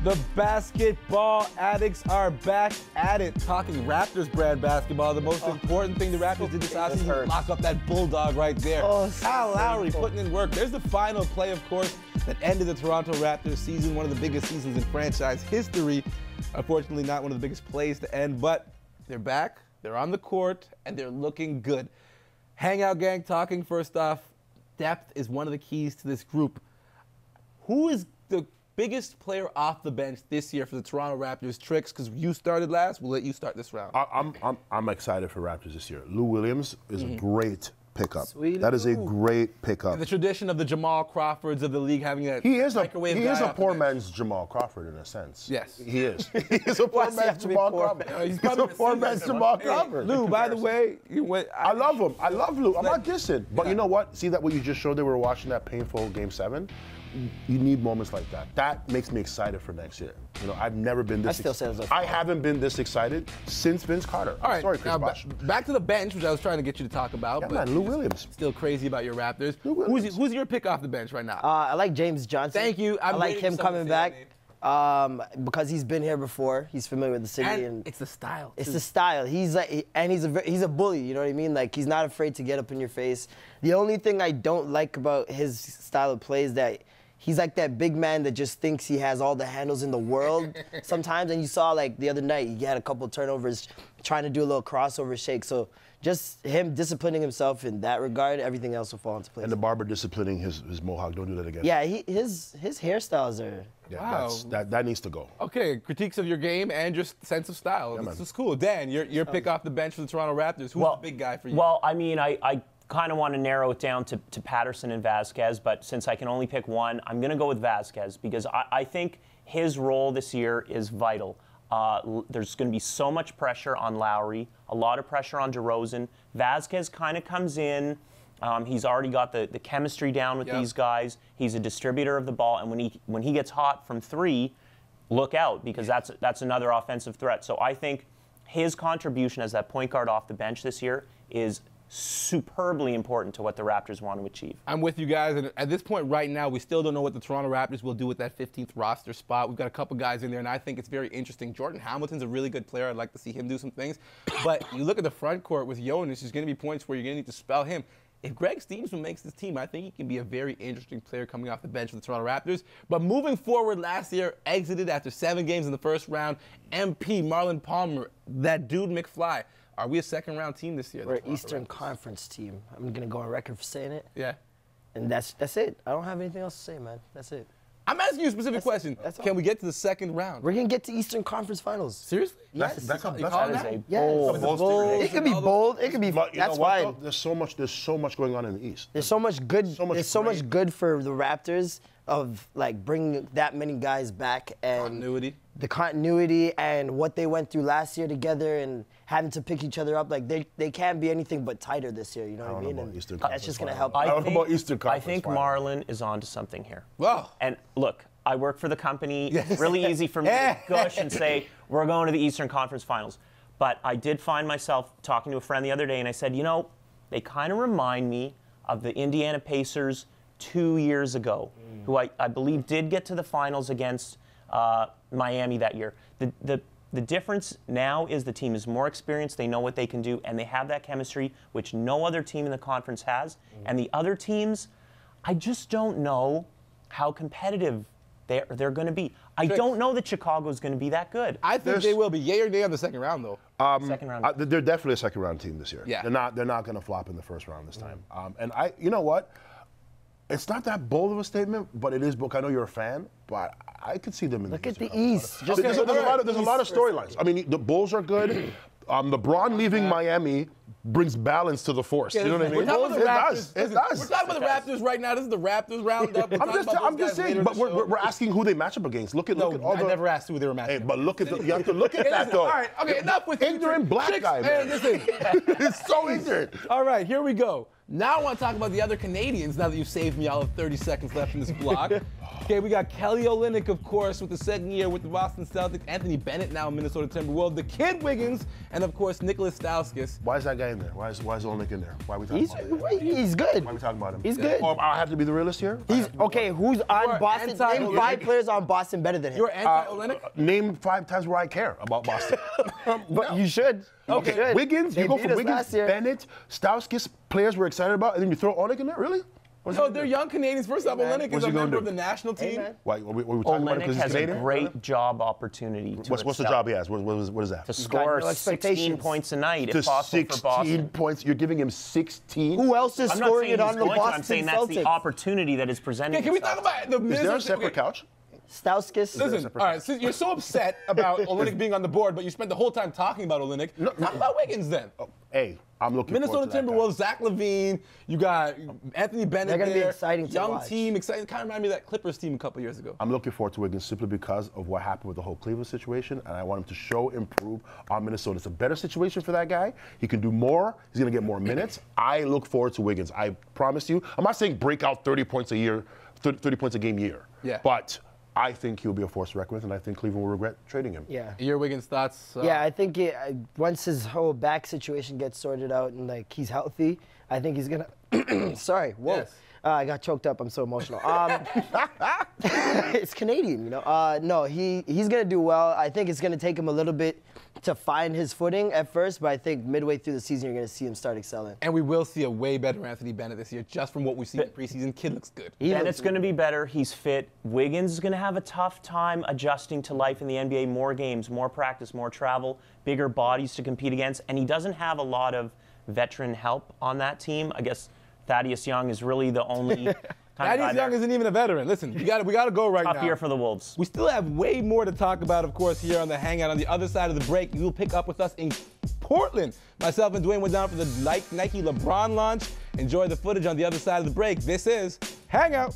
The basketball addicts are back at it, talking Raptors brand basketball. The most important thing the Raptors did this offseason was lock up that bulldog right there. Kyle Lowry putting in work. There's the final play, of course, that ended the Toronto Raptors season, one of the biggest seasons in franchise history. Unfortunately, not one of the biggest plays to end, but they're back, they're on the court, and they're looking good. Hangout gang talking first off. Depth is one of the keys to this group. Who is the biggest player off the bench this year for the Toronto Raptors? Tricks, because you started last, we'll let you start this round. I'm excited for Raptors this year. Lou Williams is a great pickup. Sweet that is a great pickup. The tradition of the Jamal Crawfords of the league having that he is microwave a guy poor man's Jamal Crawford in a sense. Yes. He is. He's a poor man's Jamal Crawford. He's a poor man's Jamal Crawford. Lou, by the way, I love him. I love Lou. I'm not dissing. But you know what? See that what you just showed? They were watching that painful Game 7. You need moments like that. That makes me excited for next year. You know, I've never been this excited. I haven't been this excited since Vince Carter. All right, sorry, Chris Bosh. Back to the bench, which I was trying to get you to talk about. Yeah, but man, Lou Williams. Still crazy about your Raptors. Who's your pick off the bench right now? I like James Johnson. Thank you. I like him coming back because he's been here before. He's familiar with the city, and it's the style. It's the style. He's a bully. You know what I mean? Like, he's not afraid to get up in your face. The only thing I don't like about his style of play is that he's like that big man that just thinks he has all the handles in the world sometimes. And you saw, like, the other night, he had a couple of turnovers trying to do a little crossover shake. So just him disciplining himself in that regard, everything else will fall into place. And the barber disciplining his mohawk. Don't do that again. Yeah, his hairstyles are... Yeah, wow. that needs to go. Okay, critiques of your game and your sense of style. Yeah, this is cool. Dan, your pick off the bench for the Toronto Raptors. Who's the big guy for you? Well, I mean, I kind of want to narrow it down to Patterson and Vasquez, but since I can only pick one, I'm going to go with Vasquez because I think his role this year is vital. There's going to be so much pressure on Lowry, a lot of pressure on DeRozan. Vasquez kind of comes in. He's already got the chemistry down with these guys. He's a distributor of the ball, and when he gets hot from three, look out because that's another offensive threat. So I think his contribution as that point guard off the bench this year is superbly important to what the Raptors want to achieve. I'm with you guys, and at this point right now, we still don't know what the Toronto Raptors will do with that 15th roster spot. We've got a couple guys in there, and I think it's very interesting. Jordan Hamilton's a really good player. I'd like to see him do some things. But you look at the front court with Jonas, there's going to be points where you're going to need to spell him. If Greg Stevenson makes this team, I think he can be a very interesting player coming off the bench for the Toronto Raptors. But moving forward, last year, exited after 7 games in the first round. MP, Marlon Palmer, that dude McFly. Are we a second-round team this year? We're an Eastern Conference team. I'm going to go on record for saying it. Yeah. And that's it. I don't have anything else to say, man. That's it. I'm asking you a specific question. Can we get to the second round? We're going to get to Eastern Conference Finals. Seriously? Yes. That's a bold. It could be bold. It could be. That's fine. There's so much going on in the East. There's so much good. There's so much good for the Raptors of like bringing that many guys back and the continuity and what they went through last year together and having to pick each other up. Like they can't be anything but tighter this year. You know what I mean? And that's just gonna help. I don't know about Eastern Conference. I think Marlon is onto something here. Wow. And look, I work for the company. It's really easy for me to gush and say we're going to the Eastern Conference Finals. But I did find myself talking to a friend the other day, and I said, you know, they kind of remind me of the Indiana Pacers 2 years ago, who I believe did get to the finals against Miami that year. The difference now is the team is more experienced, they know what they can do, and they have that chemistry, which no other team in the conference has. And the other teams, I just don't know how competitive they're going to be. I don't know that Chicago's going to be that good. I think they will be. Yay or nay on the second round, though. Second round. They're definitely a second-round team this year. Yeah. They're not going to flop in the first round this time. And you know what? It's not that bold of a statement, but it is. Book. I know you're a fan, but I could see them in Look the at the East. There's a lot of storylines. I mean, the Bulls are good. LeBron leaving Miami brings balance to the force. You know what I mean? We're talking about the Raptors. It does. We're talking about the Raptors right now. This is the Raptors roundup. I'm just saying, but we're asking who they match up against. Look at all I never asked who they were matching. Hey, but look at you have to look at that though. All right, okay, enough with ignorant black guy, man. Listen, it's so ignorant. All right, here we go. Now I want to talk about the other Canadians. Now that you've saved me all of 30 seconds left in this block. Okay, we got Kelly Olynyk, of course, with the second year with the Boston Celtics. Anthony Bennett now in Minnesota Timberwolves. The kid Wiggins, and of course Nicholas Stauskas. Why is that guy in there? Why is Olynyk in there? Why are we talking about him? He's good. Why are we talking about him? He's good. Or I have to be the realist here? Okay, who's on Boston? Name 5 players on Boston better than him. You're anti-Olynyk? Name 5 times where I care about Boston. But you should. Okay, You should. Wiggins, They you go beat from us Wiggins, last year. Bennett, Stauskas, players we're excited about, and then you throw Olynyk in there? Really? No, they're young Canadians. First off, Olynyk is a member of the national team. man. Why, we talking about it Olynyk because he's has a Canadian? great job opportunity. To What's the excel. job he has? What is that? To score no 16 expectations. points a night, To if possible, for 16 Boston. points. You're giving him 16? Who else is I'm not scoring saying it he's on the going to. Boston I'm saying that's the Celtics? opportunity that is presented. Okay, can we talk about the Is there a Minnesota? separate couch? Stauskas. Listen, all right, so you're so upset about Olynyk being on the board, but you spent the whole time talking about Olynyk. Talk about Wiggins then. Hey, I'm looking Minnesota forward to that guy. Timberwolves, Zach LaVine, you got Anthony Bennett They're gonna be there. exciting to Young watch. team, exciting. Kind of remind me of that Clippers team a couple years ago. I'm looking forward to Wiggins simply because of what happened with the whole Cleveland situation, and I want him to show improve on Minnesota. It's a better situation for that guy. He can do more. He's going to get more minutes. I look forward to Wiggins. I promise you. I'm not saying break out 30 points a year, 30 points a game year. Yeah. But I think he'll be a force to reckon with, and I think Cleveland will regret trading him. Yeah. Your Wiggins thoughts? Yeah, I think once his whole back situation gets sorted out and like he's healthy, I think he's gonna. Sorry, whoa. Yes. I got choked up. I'm so emotional. It's Canadian, you know. No, he's gonna do well. I think it's gonna take him a little bit to find his footing at first, but I think midway through the season you're gonna see him start excelling. And we will see a way better Anthony Bennett this year, just from what we've seen in preseason. Kid looks good. Bennett's going to be better. He's fit. Wiggins is going to have a tough time adjusting to life in the NBA. More games, more practice, more travel, bigger bodies to compete against, and he doesn't have a lot of veteran help on that team. I guess Thaddeus Young is really the only. Thaddeus Young isn't even a veteran. Listen, we got to go right now. Tough year for the Wolves. We still have way more to talk about, of course, here on the Hangout. On the other side of the break, you'll pick up with us in Portland. Myself and Dwayne went down for the Nike LeBron launch. Enjoy the footage on the other side of the break. This is Hangout.